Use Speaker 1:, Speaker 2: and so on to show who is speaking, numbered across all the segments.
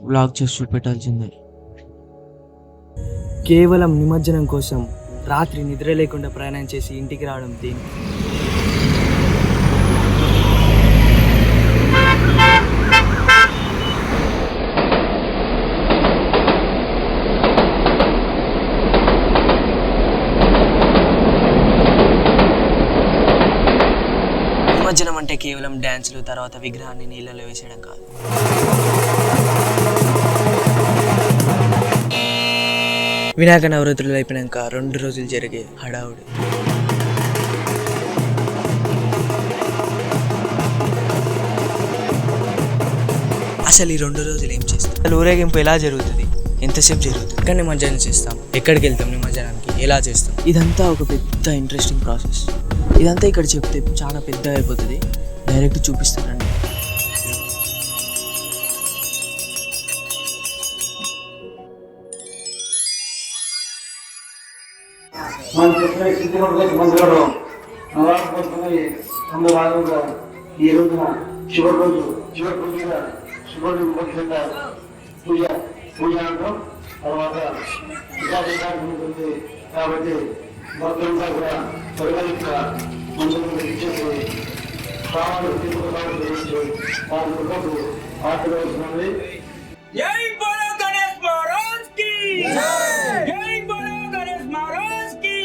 Speaker 1: Vlog చేసి చూపెట్టాల్సిందే.
Speaker 2: కేవలం నిమజ్జనం కోసం రాత్రి నిద్ర లేకుండా ప్రయాణం చేసి ఇంటికి రావడం దేనికి? నిమజ్జనం అంటే కేవలం డ్యాన్సులు తర్వాత విగ్రహాన్ని నీళ్ళలో వేసేయడం కాదు. వినాయక నవరాత్రులు అయిపోయాక 2 రోజులు జరిగే హడావుడి. అసలు ఈ 2 రోజులు ఏం చేస్తాం? అసలు ఊరేగింపు ఎలా జరుగుతుంది? ఎంతసేపు జరుగుతుంది? ఎక్కడ నిమజ్జనం చేస్తాం? ఎక్కడికి వెళ్తాం నిమజ్జనానికి? ఎలా చేస్తాం? ఇదంతా ఒక పెద్ద ఇంట్రెస్టింగ్ ప్రాసెస్. ఇదంతా ఇక్కడ చెప్తే చాలా పెద్ద అయిపోతుంది. డైరెక్ట్ చూపిస్తానండి.
Speaker 3: ఈ రోజున శివపూజగా శివుడు పూజ అంటాం. తర్వాత ఉంటుంది కాబట్టి భక్తులంతా కూడా పరిగణించగా మంచులు ఇచ్చేసి రాముడు తీసుకురావడం గురించి వారి కృపకు ఆశీర్వదిస్తున్నది.
Speaker 4: జై బోలో గణేష్ మహారాజ్ కి జై బోలో గణేష్ మహారాజ్ కి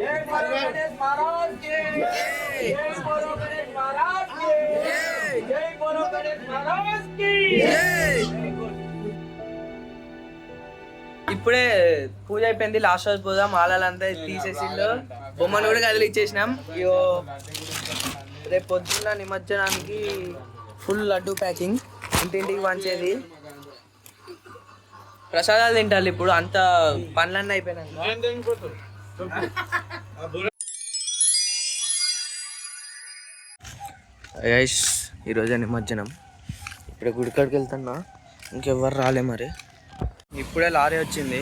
Speaker 4: జై బోలో గణేష్ మహారాజ్ కి జై బోలో గణేష్ మహారాజ్ కి జై బోలో గణేష్ మహారాజ్ కి.
Speaker 2: ఇప్పుడే పూజ అయిపోయింది. లాస్ట్ రోజు పూజ మాలలంతా తీసేసిండు. బొమ్మను కూడా కదిలిచ్చేసినాం. ఇయో రేపు పొద్దున్న నిమజ్జనానికి ఫుల్ లడ్డు ప్యాకింగ్. ఇంటింటికి పంచేది. ప్రసాదాలు తింటారు ఇప్పుడు. అంత పనులన్నీ అయిపోయినాక గైస్ ఈరోజే నిమజ్జనం. ఇప్పుడు గుడికాడికి వెళ్తున్నా. ఇంకెవ్వరు రాలే మరి. ఇప్పుడే లారీ వచ్చింది.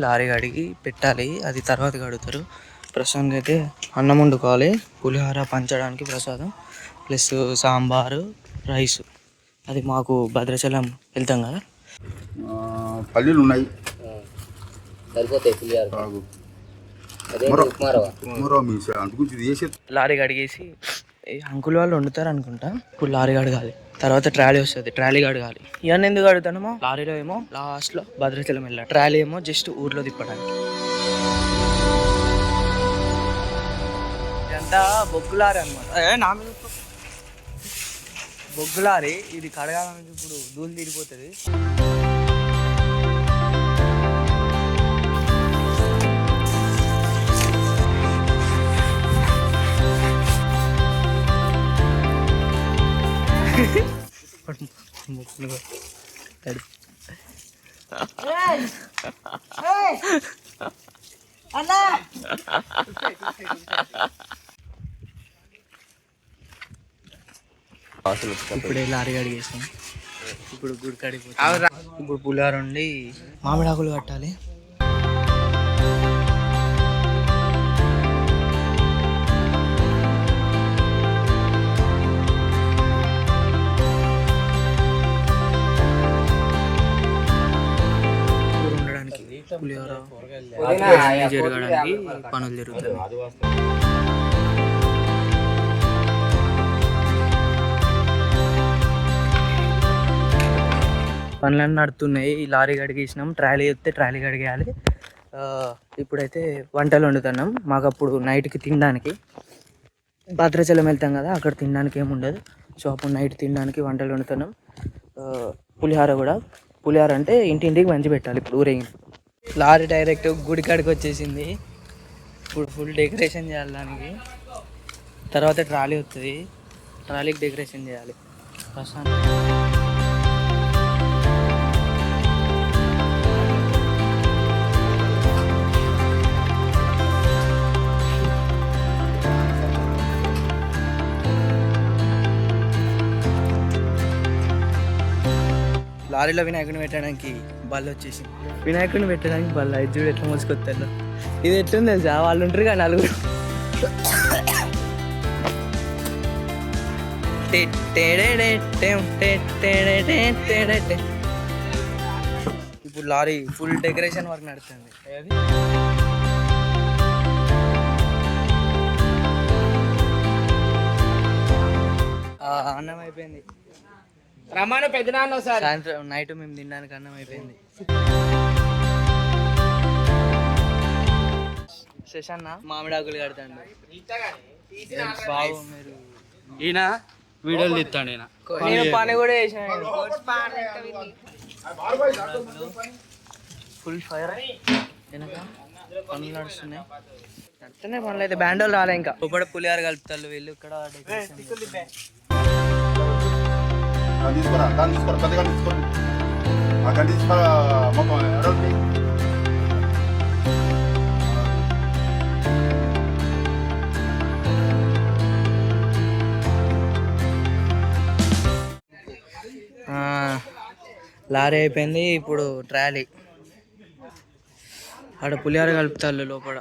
Speaker 2: లారీ కడిగి పెట్టాలి. అది తర్వాత కడుగుతారు. ప్రస్తుతానికి అయితే అన్నం వండుకోవాలి. పులిహోర పంచడానికి ప్రసాదం ప్లస్ సాంబారు రైస్. అది మాకు భద్రాచలం వెళ్తాం కదా.
Speaker 5: పల్లీలు ఉన్నాయి,
Speaker 2: లారీ కడిగేసి అంకుల్ వాళ్ళు వండుతారు అనుకుంటా. ఇప్పుడు లారీ కడగాలి. తర్వాత ట్రాలీ వస్తుంది, ట్రాలీ కడగాలి. ఇవన్నీ ఎందుకు కడుగుతానేమో, లారీలో ఏమో లాస్ట్ లో భద్రాచలం వెళ్ళాలి, ట్రాలీ ఏమో జస్ట్ ఊర్లో తిప్పడానికి. ఇదంతా బొగ్గులారీ అనమాట. బొగ్గులారీ ఇది కడగాలని ఇప్పుడు ధూళి తీరిపోతుంది. ఇప్పుడే లారీ కడిగేసాం. ఇప్పుడు గుడి కడిగిపోతాం. ఇప్పుడు పులిహోర ఉండి మామిడాకులు కట్టాలి. పులిహోర జరగడానికి పనులు జరుగుతాయి. పనులన్నీ నడుతున్నాయి. ఈ లారీ కడిగేసినాం. ట్రాలీ వస్తే ట్రాలీ కడిగేయాలి. ఇప్పుడైతే వంటలు వండుతున్నాం. మాకు అప్పుడు నైట్కి తినడానికి భద్రాచలం వెళ్తాం కదా, అక్కడ తినడానికి ఏముండదు. సో అప్పుడు నైట్ తినడానికి వంటలు వండుతున్నాం. పులిహోర కూడా. పులిహోర అంటే ఇంటింటికి మంచి పెట్టాలి. ఇప్పుడు ఊరేగింపు. లారీ డైరెక్ట్ గుడి కాడికి వచ్చేసింది. ఇప్పుడు ఫుల్ డెకరేషన్ చేయాలి దానికి. తర్వాత ట్రాలీ వస్తుంది, ట్రాలీకి డెకరేషన్ చేయాలి. ప్రశాంత్ లారీలో వినాయకుడిని పెట్టడానికి బల్ల వచ్చేసింది. వినాయకుడిని పెట్టడానికి బల్ల ఇది చూడు ఎట్లా మోసుకొస్తారు. ఇది ఎట్లుంది తెలుసా, వాళ్ళు ఉంటారు కదా నలుగురు, ఇప్పుడు లారీ ఫుల్ డెకరేషన్ వర్క్ నడుస్తుంది. అన్నం అయిపోయింది,
Speaker 4: రమాను పెద్ద నాన్న సార్.
Speaker 2: సాయంత్రం నైట్ మేము తినడానికి అన్నం అయిపోయింది. శశాన్న మామిడాకులు కడతాండు. బాబు మీరు
Speaker 1: ఈయన వీడియోలు తీస్తాడు. ఈయన
Speaker 2: నేను పని కూడా చేసిన, ఫుల్ ఫైర్ వెనక పనులు నడుస్తున్నాయి. నడుస్తున్నాయి పనులు అయితే. బ్యాండ్ వాళ్ళు రాలే ఇంకా. ఇప్పుడు పులిహార కలుపుతారు వీళ్ళు ఇక్కడ.
Speaker 5: తీసుకురా దాన్ని తీసుకోరా, పెద్దగా తీసుకోరా, ఆ గడ్డి తీసుకురా మొత్తం ఎడల్ని.
Speaker 2: లారీ అయిపోయింది, ఇప్పుడు ట్రాలీ. ఆడ పులిహార కలుపుతారు లోపల.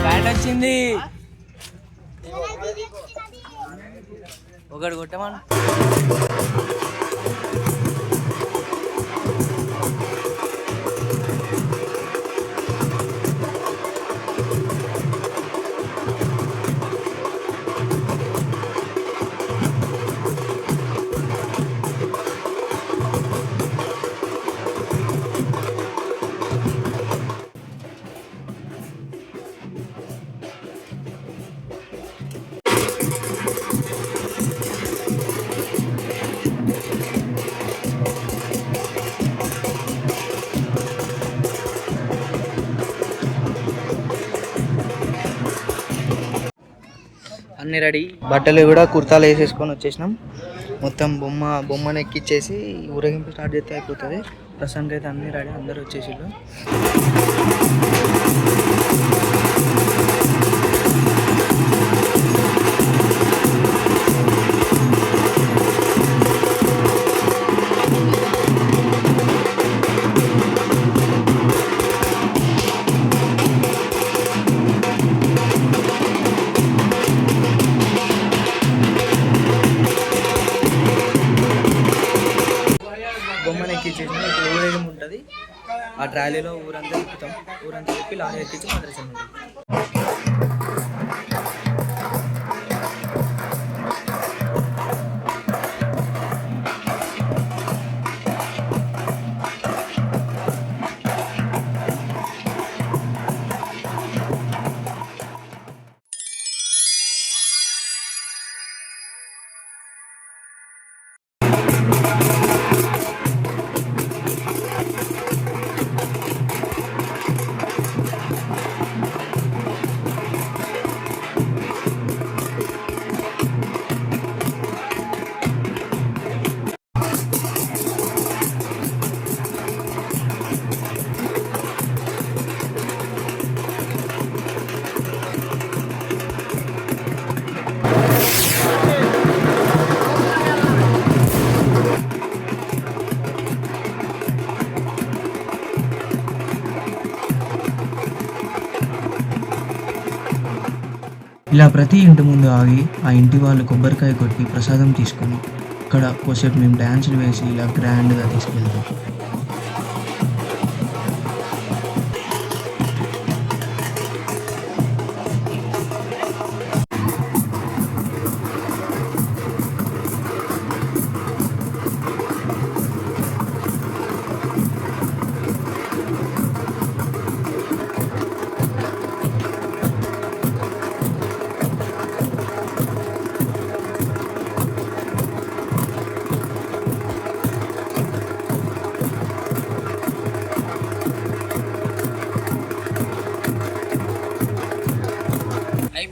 Speaker 2: బ్యాండ్ వచ్చింది, ఒకటి కొట్టమను. అన్నీ రెడీ, బట్టలు కూడా కుర్తాలు వేసేసుకొని వచ్చేసినాం. మొత్తం బొమ్మను ఎక్కిచ్చేసి ఊరేగింపు స్టార్ట్ చేస్తే అయిపోతుంది. ప్రస్తుతానికి అయితే అన్నీ రెడీ, అందరూ వచ్చేసిళ్ళు. బొమ్మను ఎక్కించేసిన ఇప్పుడు ఊరేగింపు ఉంటుంది. ఆ ట్రాలీలో ఊరంతా తిప్పుతాం. ఊరంతా తిప్పి లారీ ఎక్కించి మద్రసం ఉంటుంది. ఇలా ప్రతి ఇంటి ముందు ఆగి ఆ ఇంటి వాళ్ళు కొబ్బరికాయ కొట్టి ప్రసాదం తీసుకొని అక్కడ కోసేపు మేము డ్యాన్సులు వేసి ఇలా గ్రాండ్గా తీసుకెళ్తాం.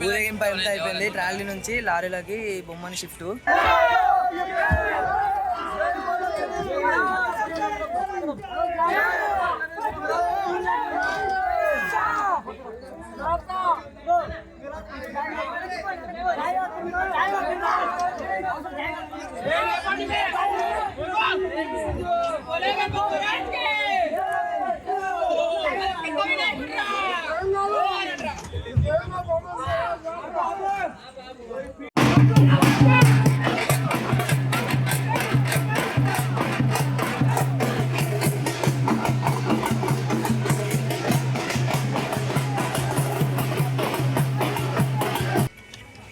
Speaker 2: ఊరేగింపు అయిపోయింది. ట్రాలీ నుంచి లారీలకి బొమ్మని షిఫ్ట్.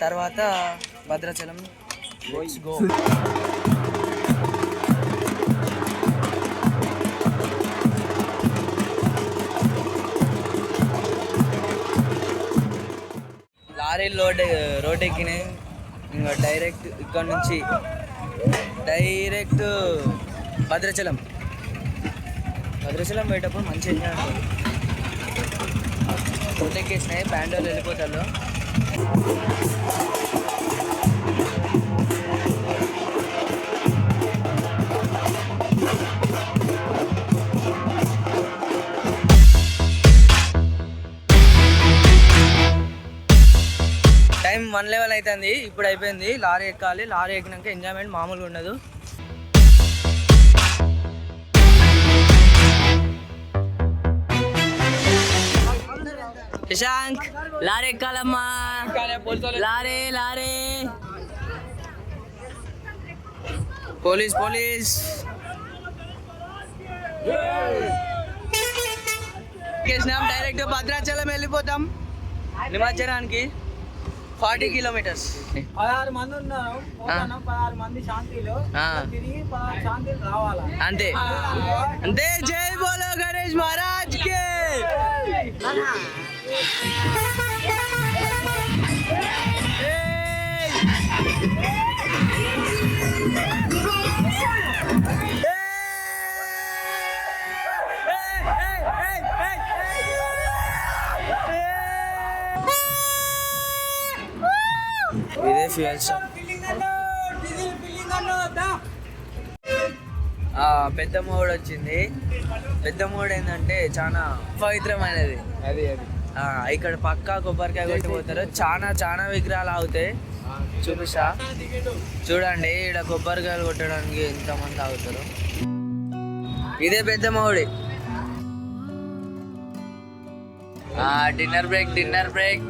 Speaker 2: తర్వాత Bhadrachalam. Let's go. Lorry road ఎక్కినాయి. ఇంకా డైరెక్ట్ ఇక్కడ నుంచి డైరెక్ట్ భద్రాచలం పోయేటప్పుడు మంచి ఎంజాయ్ ఉంటుంది. రోడ్ ఎక్కేసినాయి, బ్యాండోలు వెళ్ళిపోతారు. టైం 1 level అవుతుంది. ఇప్పుడు అయిపోయింది. లారీ ఎక్కాలి. లారీ ఎక్కినాక ఎంజాయ్మెంట్ మామూలుగా ఉండదు. శశాంక్ లారీ ఎక్కాలమ్మా. లారీ పోలీస్ డైరెక్ట్ భద్రాచలం వెళ్ళిపోతాం. నిమజ్జనానికి 40 kilometers.
Speaker 4: 16 మంది ఉన్నారు. 16 మంది శాంతిలో తిరిగి 16 శాంతిలు రావాలా
Speaker 2: అంతే. జై బోలో గణేష్ మహారాజ్ కి. ఇదే ఫ్యూయల్ షాప్. పెద్ద మోడ్ వచ్చింది. పెద్ద మోడ్ ఏంటంటే చాలా పవిత్రమైనది. ఇక్కడ పక్కా కొబ్బరికాయ కొట్టిపోతారు. చాలా విగ్రహాలు ఆగుతాయి. చూపిస్తా చూడండి. ఇక్కడ కొబ్బరికాయలు కొట్టడానికి ఎంతమంది ఆగుతారు. ఇదే పెద్ద Modi. Dinner break.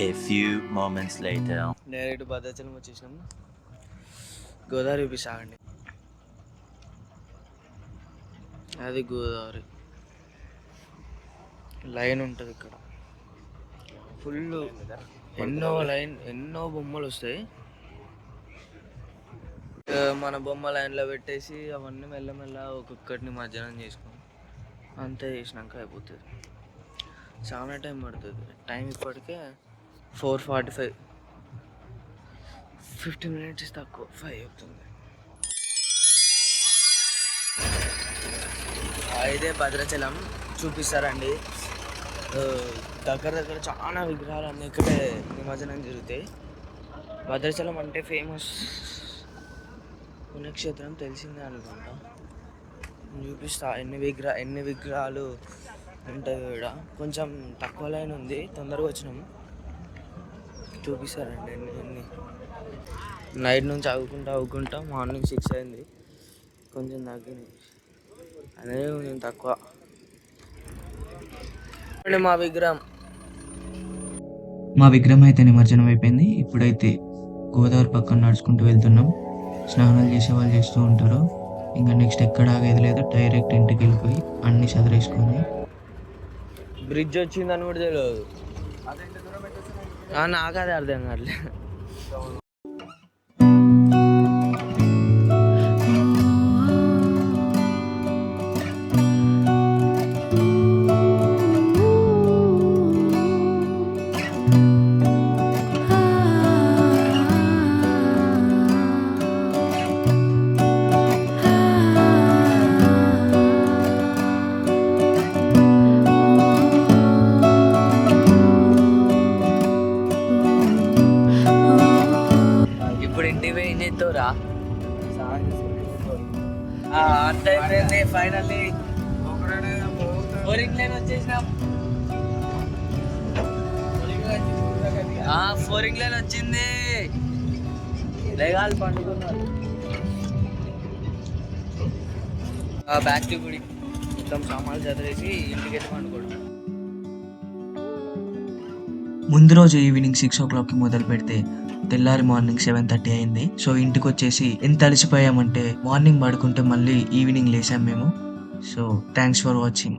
Speaker 6: A few moments later.
Speaker 2: Direct Bhadrachalam వచ్చేసినాం. గోదావరి చూపిస్తామండి. అది గోదావరి లైన్ ఉంటుంది ఇక్కడ. ఫుల్ ఎన్నో బొమ్మలు వస్తాయి. మన బొమ్మ లైన్లో పెట్టేసి అవన్నీ మెల్లమెల్ల ఒక్కొక్కటిని మధ్యాహ్నం చేసుకుని అంతే చేసినాక అయిపోతుంది. చాలా టైం పడుతుంది. టైం ఇప్పటికే 4:45. 15 minutes తక్కువ 5 అవుతుంది. ఇదే భద్రాచలం చూపిస్తారండి. దగ్గర చాలా విగ్రహాలు అన్నీ ఇక్కడే నిమజ్జనం జరుగుతాయి. భద్రాచలం అంటే ఫేమస్ పుణ్యక్షేత్రం తెలిసిందే అనుకుంటా. చూపిస్తా ఎన్ని విగ్రహాలు ఉంటాయి. ఇక్కడ కొంచెం తక్కువ లైన్ ఉంది. తొందరగా వచ్చినాము. చూపిస్తారండి ఎన్ని. నైట్ నుంచి ఆగుకుంటా మార్నింగ్ 6 అయింది. కొంచెం తగ్గినాయి. అదే కొంచెం తక్కువ.
Speaker 7: మా విగ్రహం అయితే నిమజ్జనం అయిపోయింది. ఇప్పుడైతే గోదావరి పక్కన నడుచుకుంటూ వెళ్తున్నాం. స్నానాలు చేసే వాళ్ళు చేస్తూ ఉంటారు. ఇంకా నెక్స్ట్ ఎక్కడ ఆగేది లేదు. డైరెక్ట్ ఇంటికి వెళ్ళిపోయి అన్ని చదివేసుకొని.
Speaker 2: బ్రిడ్జ్ వచ్చిందని కూడా తెలియదు. నాకు అదే అర్థం కావట్లేదు. అంతే ఫైనల్లీ ఫోరింగ్ లైన్ వచ్చేసినాం. ఫోరింగ్ లైన్ వచ్చింది. లేగాలి పండుకున్నారు. బ్యాక్ టు గుడి. మొత్తం సామాన్లు చదివేసి ఇంటికి వెళ్ళి పండుకోవడం.
Speaker 7: ముందు రోజు ఈవినింగ్ 6 o'clock మొదలు పెడితే తెల్లారి మార్నింగ్ 7:30 అయింది. సో ఇంటికి వచ్చేసి ఎంత అలసిపోయామంటే మార్నింగ్ పడుకుంటే మళ్ళీ ఈవినింగ్ లేసాం మేము. So thanks for watching.